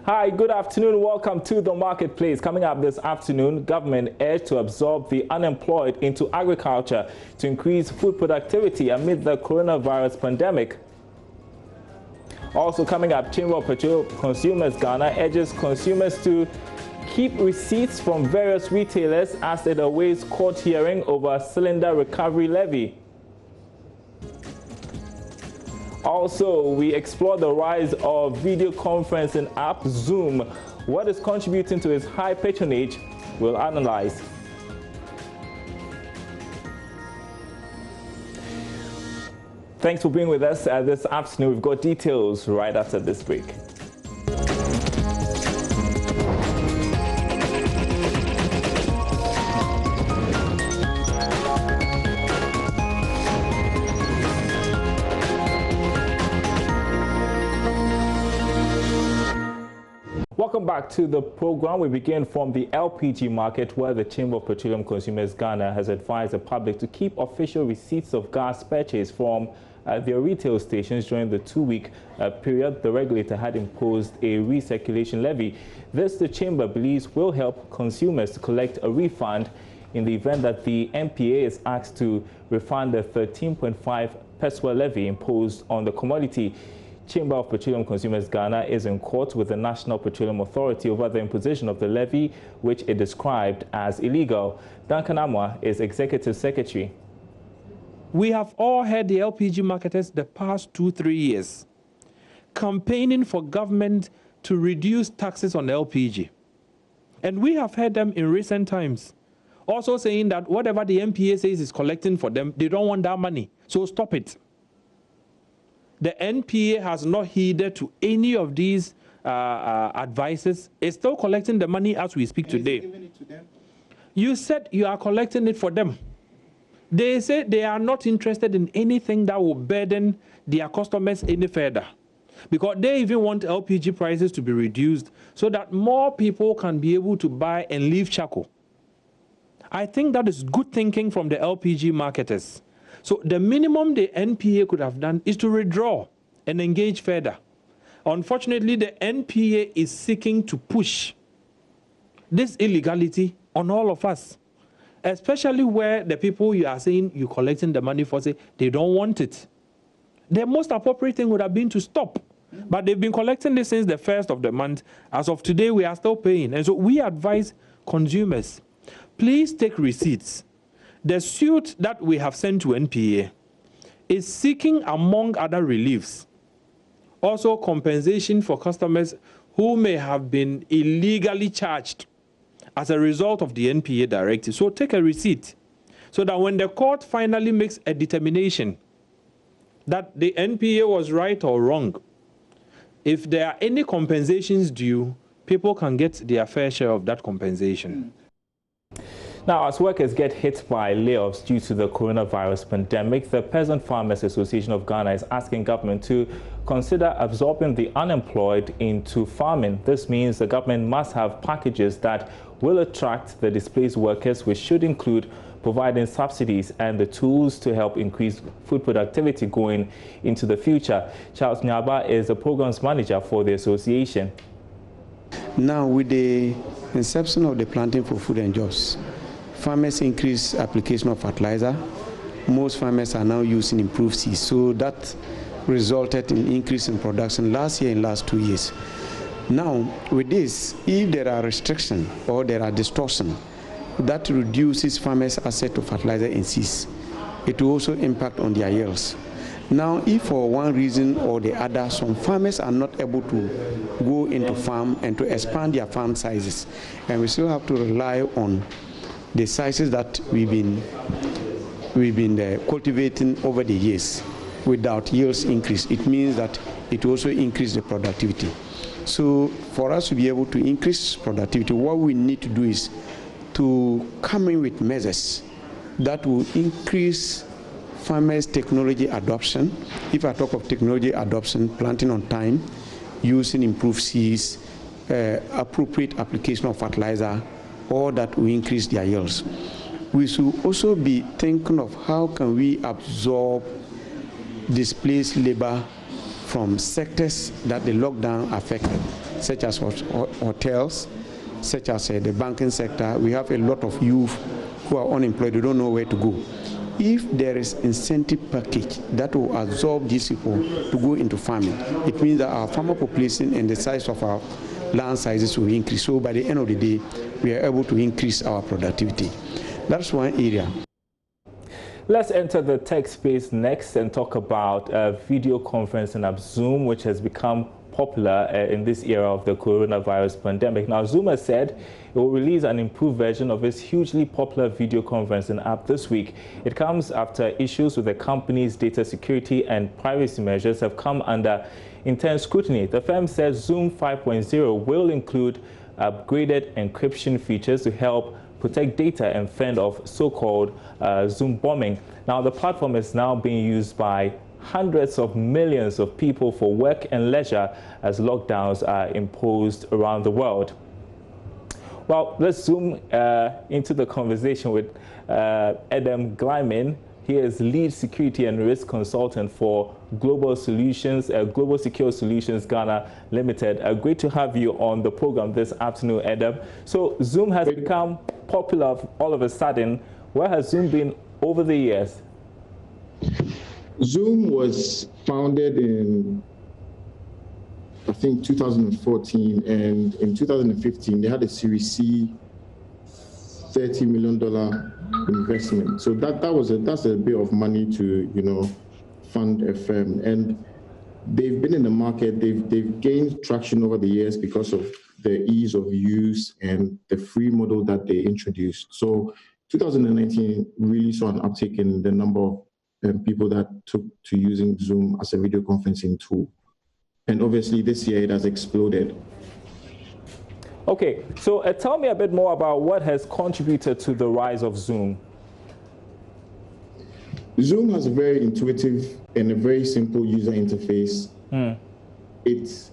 Hi, good afternoon. Welcome to the marketplace. Coming up this afternoon, government urged to absorb the unemployed into agriculture to increase food productivity amid the coronavirus pandemic. Also coming up, Chamber of Petroleum Consumers Ghana urges consumers to keep receipts from various retailers as it awaits court hearing over cylinder recovery levy. Also, we explore the rise of video conferencing app Zoom. What is contributing to its high patronage? We'll analyze. Thanks for being with us this afternoon. We've got details right after this break. Welcome back to the program. We begin from the LPG market, where the Chamber of Petroleum Consumers Ghana has advised the public to keep official receipts of gas purchased from their retail stations during the two-week period the regulator had imposed a recirculation levy. This, the Chamber believes, will help consumers to collect a refund in the event that the MPA is asked to refund the 13.5 pesewa levy imposed on the commodity. Chamber of Petroleum Consumers Ghana is in court with the National Petroleum Authority over the imposition of the levy, which it described as illegal. Duncan Amwa is Executive Secretary. We have all heard the LPG marketers the past 2-3 years campaigning for government to reduce taxes on LPG. And we have heard them in recent times also saying that whatever the MPA says is collecting for them, they don't want that money, so stop it. The NPA has not heeded to any of these advices. It's still collecting the money as we speak today. Giving it to them? You said you are collecting it for them. They say they are not interested in anything that will burden their customers any further, because they even want LPG prices to be reduced so that more people can be able to buy and leave charcoal. I think that is good thinking from the LPG marketers. So the minimum the NPA could have done is to withdraw and engage further. Unfortunately, the NPA is seeking to push this illegality on all of us, especially where the people you are saying you're collecting the money for say they don't want it. The most appropriate thing would have been to stop. But they've been collecting this since the 1st of the month. As of today, we are still paying. And so we advise consumers, please take receipts. The suit that we have sent to NPA is seeking, among other reliefs, also compensation for customers who may have been illegally charged as a result of the NPA directive. So take a receipt so that when the court finally makes a determination that the NPA was right or wrong, if there are any compensations due, people can get their fair share of that compensation. Now, as workers get hit by layoffs due to the coronavirus pandemic, the Peasant Farmers Association of Ghana is asking government to consider absorbing the unemployed into farming. This means the government must have packages that will attract the displaced workers, which should include providing subsidies and the tools to help increase food productivity going into the future. Charles Nyaba is the programs manager for the association. Now, with the inception of the Planting for Food and Jobs, farmers increase application of fertilizer. Most farmers are now using improved seeds, so that resulted in increase in production last year and last 2 years. Now, with this, if there are restrictions or there are distortions, that reduces farmers' access to fertilizer and seeds. It will also impact on their yields. Now, if for one reason or the other, some farmers are not able to go into farm and to expand their farm sizes, and we still have to rely on the sizes that we've been cultivating over the years without yields increase, it means that it also increases the productivity. So for us to be able to increase productivity, what we need to do is to come in with measures that will increase farmers' technology adoption. If I talk of technology adoption, planting on time, using improved seeds, appropriate application of fertilizer, all that will increase their yields. We should also be thinking of how can we absorb displaced labor from sectors that the lockdown affected. such as hotels, such as the banking sector. We have a lot of youth who are unemployed, they don't know where to go. If there is incentive package that will absorb these people to go into farming, it means that our farmer population and the size of our land sizes will increase. So by the end of the day, we are able to increase our productivity. That's one area. Let's enter the tech space next and talk about video conferencing app Zoom, which has become popular in this era of the coronavirus pandemic. Now, Zoom has said it will release an improved version of its hugely popular video conferencing app this week. It comes after issues with the company's data security and privacy measures have come under intense scrutiny. The firm says Zoom 5.0 will include upgraded encryption features to help protect data and fend off so-called Zoom bombing. Now, the platform is now being used by hundreds of millions of people for work and leisure as lockdowns are imposed around the world. Well, let's zoom into the conversation with Adam Glyman. He is lead security and risk consultant for Global Secure Solutions Ghana Limited. Great to have you on the program this afternoon, Adam. So Zoom has become popular all of a sudden. Where has Zoom been over the years? Zoom was founded in, I think, 2014, and in 2015 they had a Series C $30 million investment. So that's a bit of money to fund a firm, and they've been in the market. They've gained traction over the years because of the ease of use and the free model that they introduced. So 2019 really saw an uptick in the number of people that took to using Zoom as a video conferencing tool. And obviously this year it has exploded. Okay, so tell me a bit more about what has contributed to the rise of Zoom. Zoom has a very intuitive and a very simple user interface. It's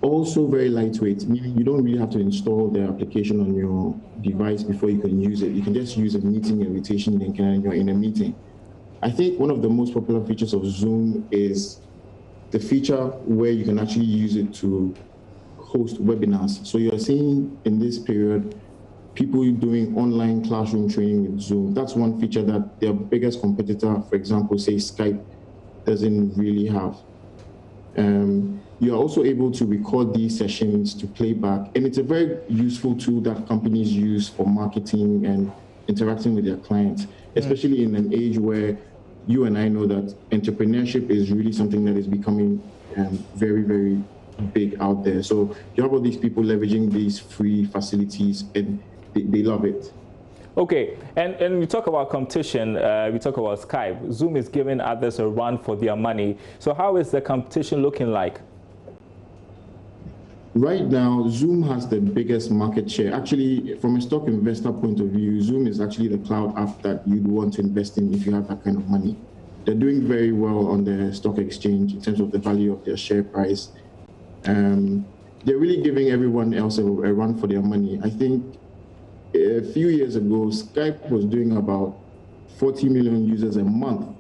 also very lightweight, meaning you don't really have to install the application on your device before you can use it. You can just use a meeting invitation link and you're in a meeting. I think one of the most popular features of Zoom is the feature where you can actually use it to host webinars. So you're seeing in this period people doing online classroom training with Zoom. That's one feature that their biggest competitor, for example, say Skype, doesn't really have. You are also able to record these sessions to play back, and it's a very useful tool that companies use for marketing and interacting with their clients, especially in an age where you and I know that entrepreneurship is really something that is becoming very, very big out there. So you have all these people leveraging these free facilities, and they love it. Okay, and we talk about competition, we talk about Skype. Zoom is giving others a run for their money. So how is the competition looking like? Right now, Zoom has the biggest market share. Actually, from a stock investor point of view, Zoom is actually the cloud app that you'd want to invest in if you have that kind of money. They're doing very well on the stock exchange in terms of the value of their share price. They're really giving everyone else a run for their money. I think a few years ago, Skype was doing about 40 million users a month,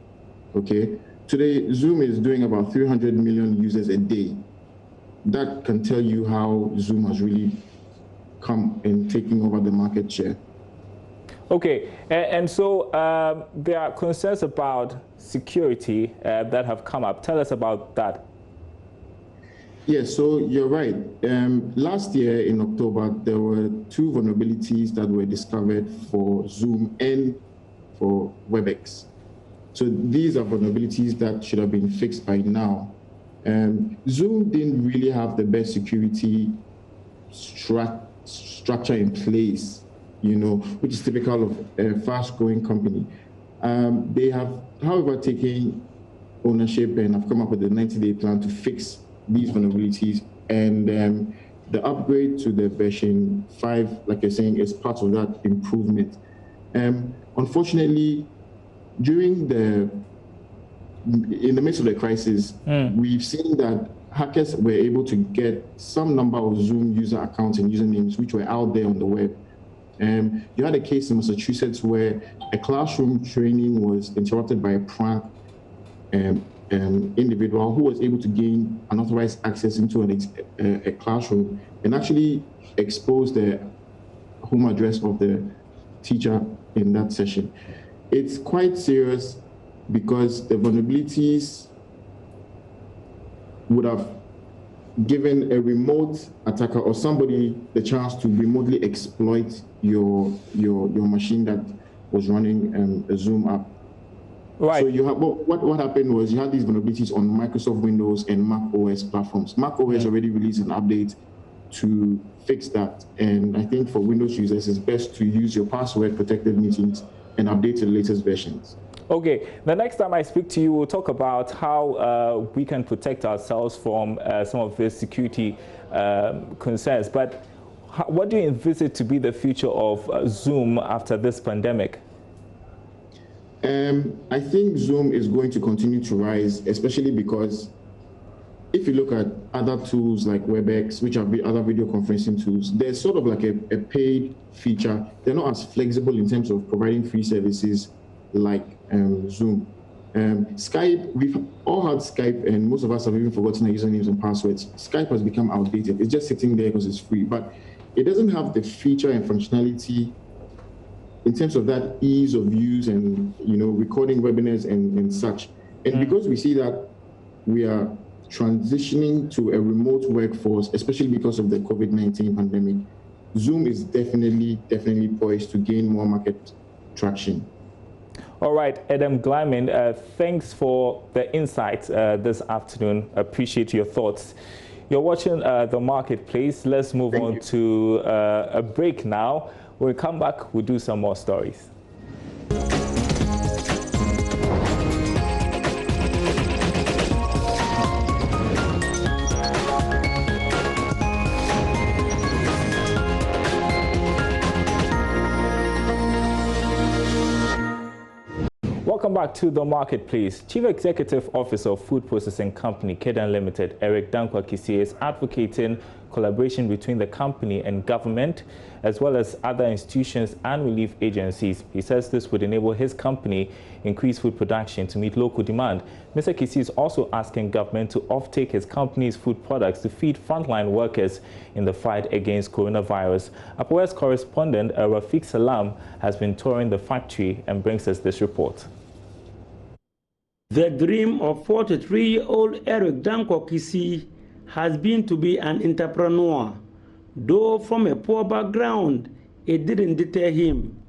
okay? Today, Zoom is doing about 300 million users a day. That can tell you how Zoom has really come and taking over the market share. Okay, and so there are concerns about security that have come up. Tell us about that. Yes, so you're right. Last year in October, there were 2 vulnerabilities that were discovered for Zoom and for WebEx. So these are vulnerabilities that should have been fixed by now. Zoom didn't really have the best security structure in place, which is typical of a fast-growing company. They have, however, taken ownership and have come up with a 90-day plan to fix these vulnerabilities. And the upgrade to the version 5, like you're saying, is part of that improvement. Unfortunately, in the midst of the crisis, we've seen that hackers were able to get some number of Zoom user accounts and usernames which were out there on the web. You had a case in Massachusetts where a classroom training was interrupted by a prank individual who was able to gain unauthorized access into a classroom and actually expose the home address of the teacher in that session. It's quite serious because the vulnerabilities would have given a remote attacker or somebody the chance to remotely exploit your machine that was running a Zoom app. Right. So you have what happened was you had these vulnerabilities on Microsoft Windows and Mac OS platforms. Mac OS already released an update to fix that, and I think for Windows users, it's best to use your password-protected meetings and update to the latest versions. Okay, the next time I speak to you, we'll talk about how we can protect ourselves from some of the security concerns. But what do you envisage to be the future of Zoom after this pandemic? I think Zoom is going to continue to rise, especially because if you look at other tools like WebEx, which are other video conferencing tools, there's sort of like a paid feature. They're not as flexible in terms of providing free services like Zoom. Skype, we've all had Skype, and most of us have even forgotten our usernames and passwords. Skype has become outdated. It's just sitting there because it's free, but it doesn't have the feature and functionality in terms of that ease of use and recording webinars and such. And because we see that we are transitioning to a remote workforce, especially because of the COVID-19 pandemic, Zoom is definitely poised to gain more market traction. All right, Adam Glyman, thanks for the insights this afternoon. Appreciate your thoughts. You're watching The Marketplace. Let's move on to a break now. When we come back, we'll do some more stories. Welcome back to The Marketplace. Chief Executive Officer of Food Processing Company, Kedan Limited, Eric Dankwa-Kisieh, is advocating collaboration between the company and government, as well as other institutions and relief agencies. He says this would enable his company increase food production to meet local demand. Mr. Kisieh is also asking government to offtake his company's food products to feed frontline workers in the fight against coronavirus. Aboagye's correspondent, Rafiq Salam, has been touring the factory and brings us this report. The dream of 43-year-old Eric Dankwa-Kisieh has been to be an entrepreneur. Though from a poor background, it didn't deter him.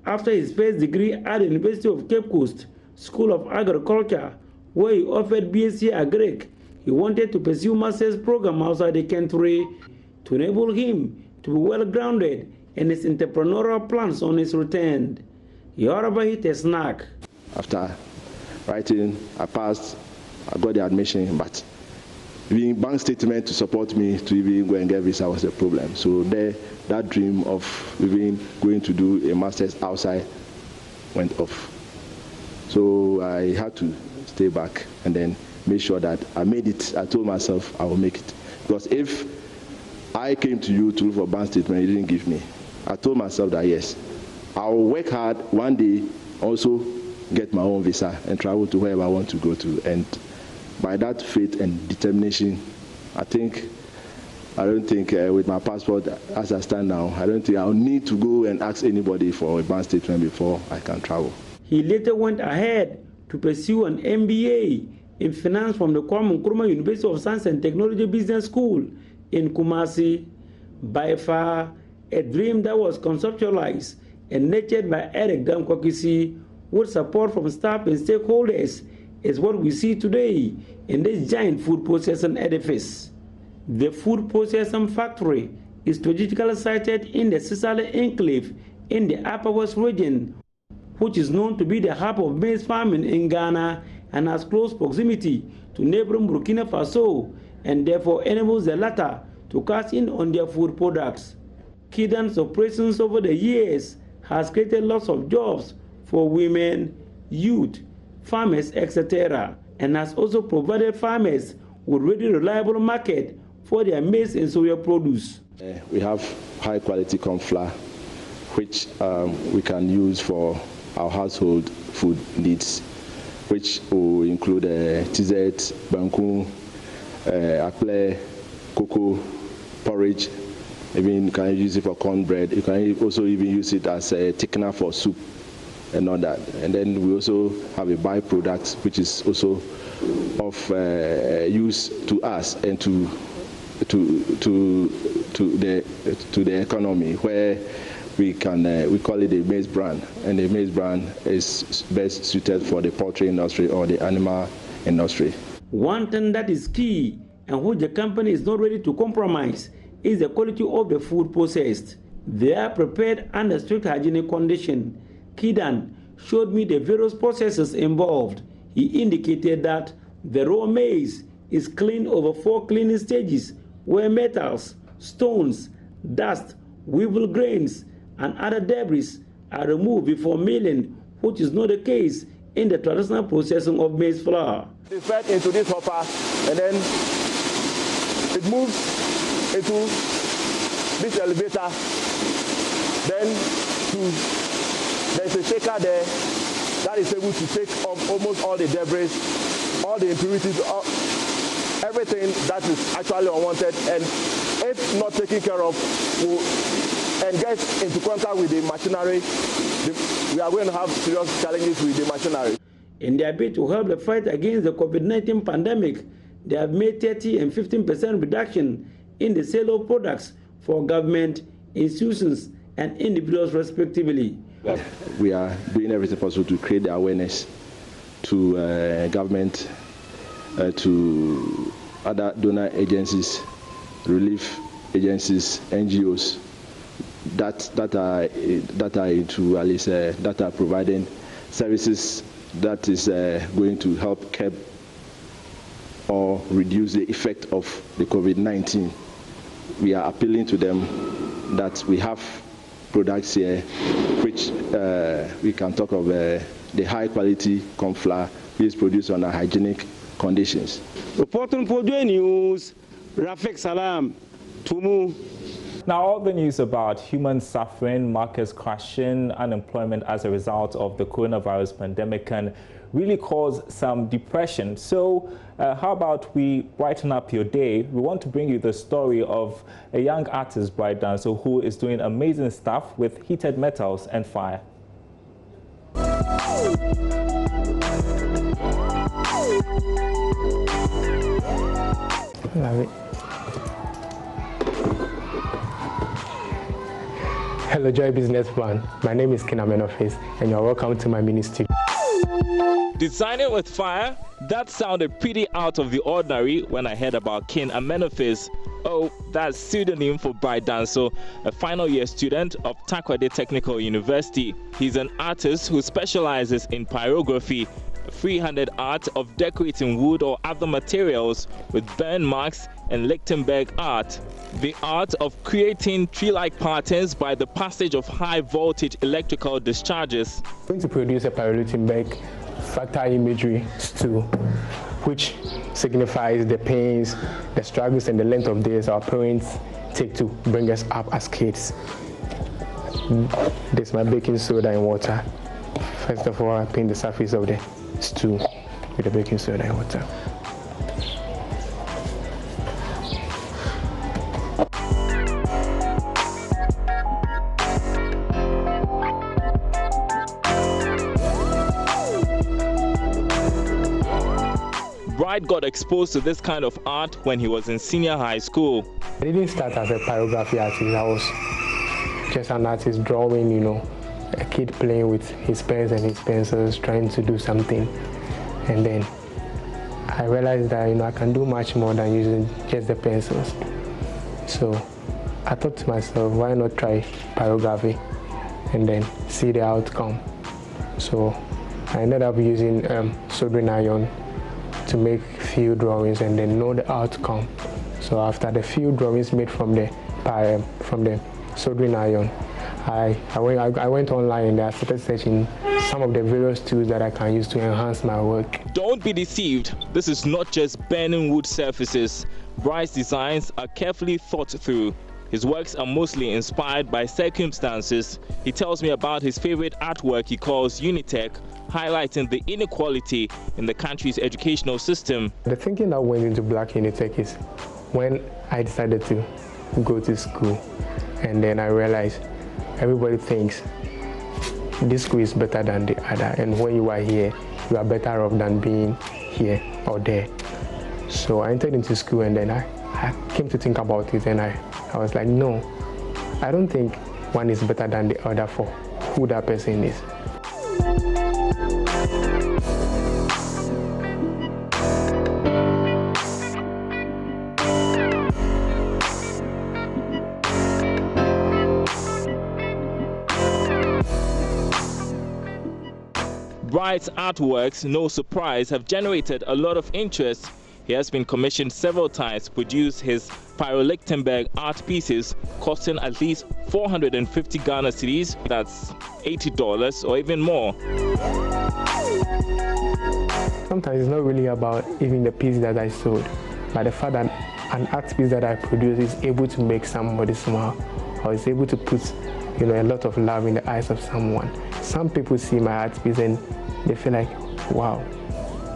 After his first degree at the University of Cape Coast School of Agriculture, where he offered BSc Agric, he wanted to pursue master's program outside the country to enable him to be well-grounded in his entrepreneurial plans on his return. He however hit a snag. After writing, I passed, I got the admission, but the bank statement to support me to even go and get visa was a problem. So there, that dream of even going to do a master's outside went off. So I had to stay back and then make sure that I made it. I told myself I will make it. Because if I came to you to look for bank statement, you didn't give me, I told myself that yes, I will work hard one day, also get my own visa and travel to wherever I want to go to. And by that faith and determination, I don't think with my passport as I stand now, I don't think I'll need to go and ask anybody for a bank statement before I can travel. He later went ahead to pursue an MBA in finance from the Kwame Nkrumah University of Science and Technology Business School in Kumasi. By far, a dream that was conceptualized and nurtured by Eric Dankwa-Kisieh with support from staff and stakeholders is what we see today in this giant food processing edifice. The food processing factory is strategically sited in the Sisale Enclave in the Upper West region, which is known to be the hub of maize farming in Ghana and has close proximity to neighboring Burkina Faso, and therefore enables the latter to cash in on their food products. Kedan's operations over the years has created lots of jobs for women, youth, farmers, etc., and has also provided farmers with ready reliable market for their maize and soya produce. We have high quality corn flour, which we can use for our household food needs. which will include TZ, Banku, Apple, cocoa, porridge. Even you can use it for cornbread. You can also even use it as a thickener for soup and all that. And then we also have a byproduct which is also of use to us and to the economy, where we call it a maize bran, and the maize bran is best suited for the poultry industry or the animal industry. One thing that is key and which the company is not ready to compromise is the quality of the food processed. They are prepared under strict hygienic conditions. Kidan showed me the various processes involved. He indicated that the raw maize is cleaned over 4 cleaning stages, where metals, stones, dust, weevil grains, and other debris are removed before milling, which is not the case in the traditional processing of maize flour. It's fed into this hopper, and then it moves into this elevator. Then there's a shaker there that is able to take off almost all the debris, all the impurities, everything that is actually unwanted, and if not taken care of, and get into contact with the machinery, we are going to have serious challenges with the machinery. In their bid to help the fight against the COVID-19 pandemic, they have made 30% and 15% reduction in the sale of products for government, institutions, and individuals respectively. We are doing everything possible to create the awareness to government, to other donor agencies, relief agencies, NGOs that are into at least that are providing services that is going to help curb or reduce the effect of the COVID-19. We are appealing to them that we have products here which we can talk of the high quality corn flour which is produced under hygienic conditions. Reporting for JoyNews, Rafik Salam, Tumu. Now, all the news about human suffering, markets crashing, unemployment as a result of the coronavirus pandemic can really cause some depression. So how about we brighten up your day? We want to bring you the story of a young artist, bright dancer, who is doing amazing stuff with heated metals and fire. Love it. Hello, Joy Businessman. My name is Ken Amenoface, and you're welcome to my mini studio. Designing with fire? That sounded pretty out of the ordinary when I heard about Ken Amenoface. Oh, that's pseudonym for Bright Danso, a final year student of Takoradi Technical University. He's an artist who specializes in pyrography, freehand art of decorating wood or other materials with burn marks, and Lichtenberg art, the art of creating tree-like patterns by the passage of high-voltage electrical discharges. I'm going to produce a Lichtenberg fractal imagery stool, which signifies the pains, the struggles, and the length of days our parents take to bring us up as kids. This is my baking soda and water. First of all, I paint the surface of the stool with the baking soda and water. Bright got exposed to this kind of art when he was in senior high school. I didn't start as a pyrography artist. I was just an artist drawing, you know, a kid playing with his pens and his pencils, trying to do something. And then I realized that, you know, I can do much more than using just the pencils. So I thought to myself, why not try pyrography and then see the outcome? So I ended up using soldering iron to make few drawings and then know the outcome. So after the few drawings made from the soldering iron, I went online and I started searching some of the various tools that I can use to enhance my work. Don't be deceived. This is not just burning wood surfaces. Bright's designs are carefully thought through. His works are mostly inspired by circumstances. He tells me about his favorite artwork he calls Unitech, highlighting the inequality in the country's educational system. The thinking that went into Black Unitech is when I decided to go to school, and then I realized everybody thinks this school is better than the other, and when you are here, you are better off than being here or there. So I entered into school, and then I came to think about it, and I was like, no, I don't think one is better than the other for who that person is. Bright's artworks, no surprise, have generated a lot of interest. He has been commissioned several times to produce his Pyro-Lichtenberg art pieces, costing at least 450 Ghana cedis, that's $80 or even more. Sometimes it's not really about even the piece that I sold, but the fact that an art piece that I produce is able to make somebody smile, or is able to put a lot of love in the eyes of someone. Some people see my art piece and they feel like, wow,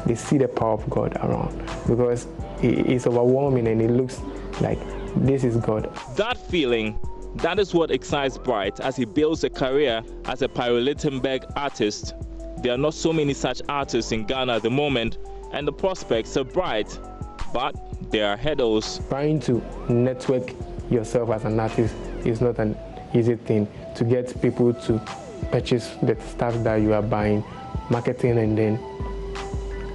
they see the power of God around, because it's overwhelming and it looks like this is God. That feeling, that is what excites Bright as he builds a career as a Pyro-Lichtenberg artist. There are not so many such artists in Ghana at the moment, and the prospects are bright, but there are hurdles. Trying to network yourself as an artist is not an easy thing. To get people to purchase the stuff that you are buying, marketing, and then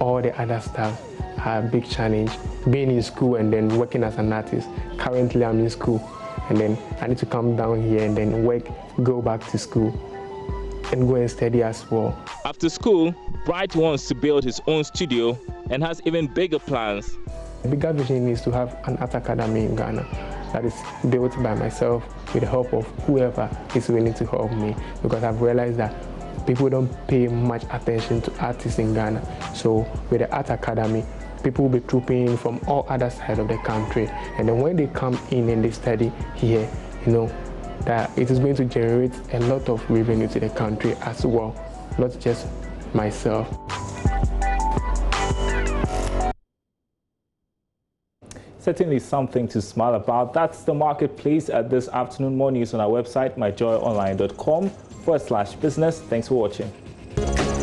all the other stuff are a big challenge. Being in school and then working as an artist. Currently I'm in school, and then I need to come down here and then work, go back to school, and go and study as well. After school, Bright wants to build his own studio and has even bigger plans. The bigger vision is to have an art academy in Ghana that is built by myself with the help of whoever is willing to help me, because I've realized that people don't pay much attention to artists in Ghana. So with the art academy, people will be trooping in from all other sides of the country, and then when they come in and they study here, that it is going to generate a lot of revenue to the country as well, not just myself. Certainly something to smile about. That's the marketplace at this afternoon. More news on our website, myjoyonline.com/business. Thanks for watching.